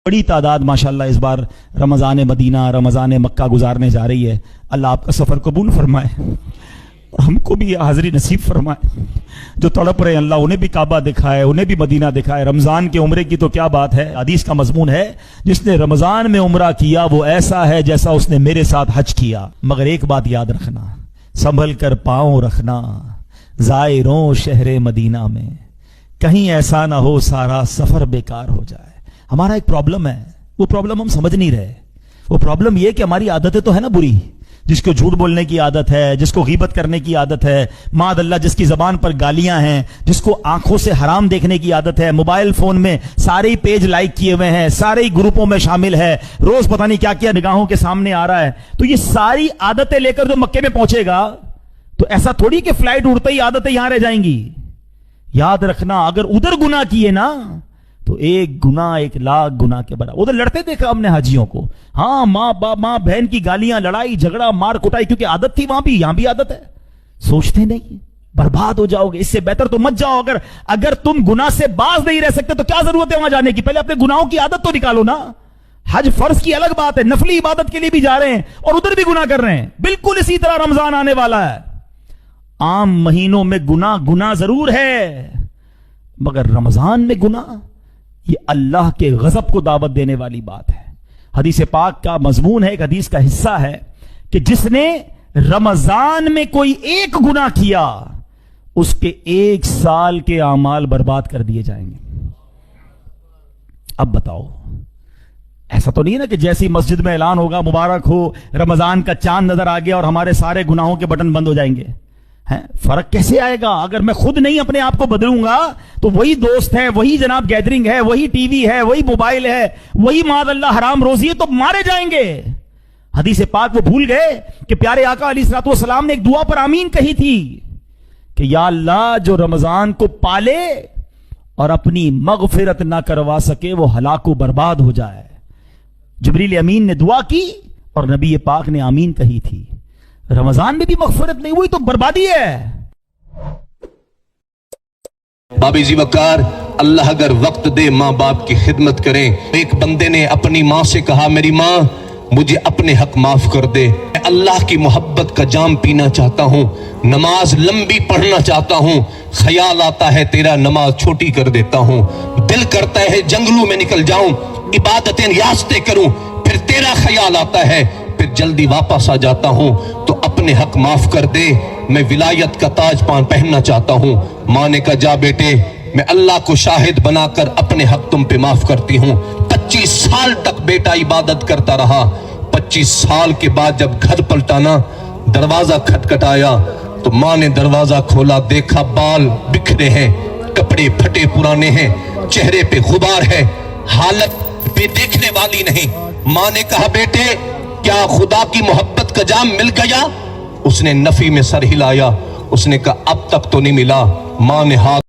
बड़ी तादाद माशाल्लाह इस बार रमज़ान मदीना रमज़ान मक्का गुजारने जा रही है। अल्लाह आपका सफ़र कबूल फरमाए और हमको भी हाज़री नसीब फरमाए। जो तड़प रहे अल्लाह उन्हें भी काबा दिखाए, उन्हें भी मदीना दिखाए। रमज़ान के उम्रे की तो क्या बात है, हदीस का मजमून है, जिसने रमज़ान में उम्रा किया वो ऐसा है जैसा उसने मेरे साथ हज किया। मगर एक बात याद रखना, संभल कर पाँव रखना ज़ायरों शहरे मदीना में, कहीं ऐसा ना हो सारा सफ़र बेकार हो जाए। हमारा एक प्रॉब्लम है, वो प्रॉब्लम हम समझ नहीं रहे। वो प्रॉब्लम ये कि हमारी आदतें तो है ना बुरी, जिसको झूठ बोलने की आदत है, जिसको गीबत करने की आदत है, मादअल्लाह जिसकी जबान पर गालियां हैं, जिसको आंखों से हराम देखने की आदत है, मोबाइल फोन में सारे ही पेज लाइक किए हुए हैं, सारे ही ग्रुपों में शामिल है, रोज पता नहीं क्या क्या निगाहों के सामने आ रहा है। तो ये सारी आदतें लेकर जो मक्के में पहुंचेगा तो ऐसा थोड़ी कि फ्लाइट उड़ते ही आदतें यहां रह जाएंगी। याद रखना, अगर उधर गुनाह किए ना तो एक गुनाह 1,00,000 गुनाह के बराबर। उधर लड़ते देखा हमने हाजियों को, हाँ माँ बाप माँ बहन की गालियां, लड़ाई झगड़ा, मार कुटाई, क्योंकि आदत थी वहां भी, यहां भी आदत है। सोचते नहीं, बर्बाद हो जाओगे। इससे बेहतर तो मत जाओ। अगर तुम गुनाह से बाज नहीं रह सकते तो क्या जरूरत है वहां जाने की। पहले अपने गुनाहों की आदत तो निकालो ना। हज फर्ज की अलग बात है, नफली इबादत के लिए भी जा रहे हैं और उधर भी गुनाह कर रहे हैं। बिल्कुल इसी तरह रमजान आने वाला है। आम महीनों में गुनाह जरूर है, मगर रमजान में गुनाह, ये अल्लाह के गजब को दावत देने वाली बात है। हदीस पाक का मजमून है, एक हदीस का हिस्सा है कि जिसने रमजान में कोई एक गुनाह किया उसके 1 साल के आमाल बर्बाद कर दिए जाएंगे। अब बताओ, ऐसा तो नहीं है ना कि जैसी मस्जिद में ऐलान होगा मुबारक हो रमजान का चांद नजर आ गया और हमारे सारे गुनाहों के बटन बंद हो जाएंगे। है फर्क कैसे आएगा? अगर मैं खुद नहीं अपने आप को बदलूंगा तो वही दोस्त है, वही जनाब गैदरिंग है, वही टीवी है, वही मोबाइल है, वही मादअल्लाह हराम रोजी है, तो मारे जाएंगे। हदीस पाक वो भूल गए कि प्यारे आका अलैहिस्सलातु वस्सलाम ने एक दुआ पर आमीन कही थी कि या अल्लाह, जो रमजान को पाले और अपनी मगफिरत ना करवा सके वो हलाको बर्बाद हो जाए। जिब्रील अमीन ने दुआ की और नबी पाक ने आमीन कही थी। रमजान में भी मगफिरत नहीं हुई तो बर्बादी है। बाबी जी वकार, अल्लाह अगर वक्त दे माँ बाप की खिदमत करें। एक बंदे ने अपनी माँ से कहा, मेरी माँ मुझे अपने हक माफ कर दे, मैं अल्लाह की मोहब्बत का जाम पीना चाहता हूँ, नमाज लंबी पढ़ना चाहता हूँ, ख्याल आता है तेरा नमाज छोटी कर देता हूँ, दिल करता है जंगलों में निकल जाऊं, इबादतें रियासतें करूं, फिर तेरा ख्याल आता है, फिर जल्दी वापस आ जाता हूं, तो अपने हक माफ कर दे, मैं विलायत का ताज पहनना चाहता हूं। माँ ने कहा, जा बेटे, मैं अल्लाह को शाहिद बनाकर अपने हक तुम पे माफ करती हूं। 25 साल तक बेटा इबादत करता रहा। 25 साल के बाद जब घर पलटाना, दरवाजा खटखटाया तो माँ ने दरवाजा खोला, देखा बाल बिखरे हैं, कपड़े फटे पुराने हैं, चेहरे पे गुबार है, हालत भी देखने वाली नहीं। माँ ने कहा, बेटे क्या खुदा की मोहब्बत का जाम मिल गया? उसने नफी में सर हिलाया, उसने कहा अब तक तो नहीं मिला। माँ ने हाथ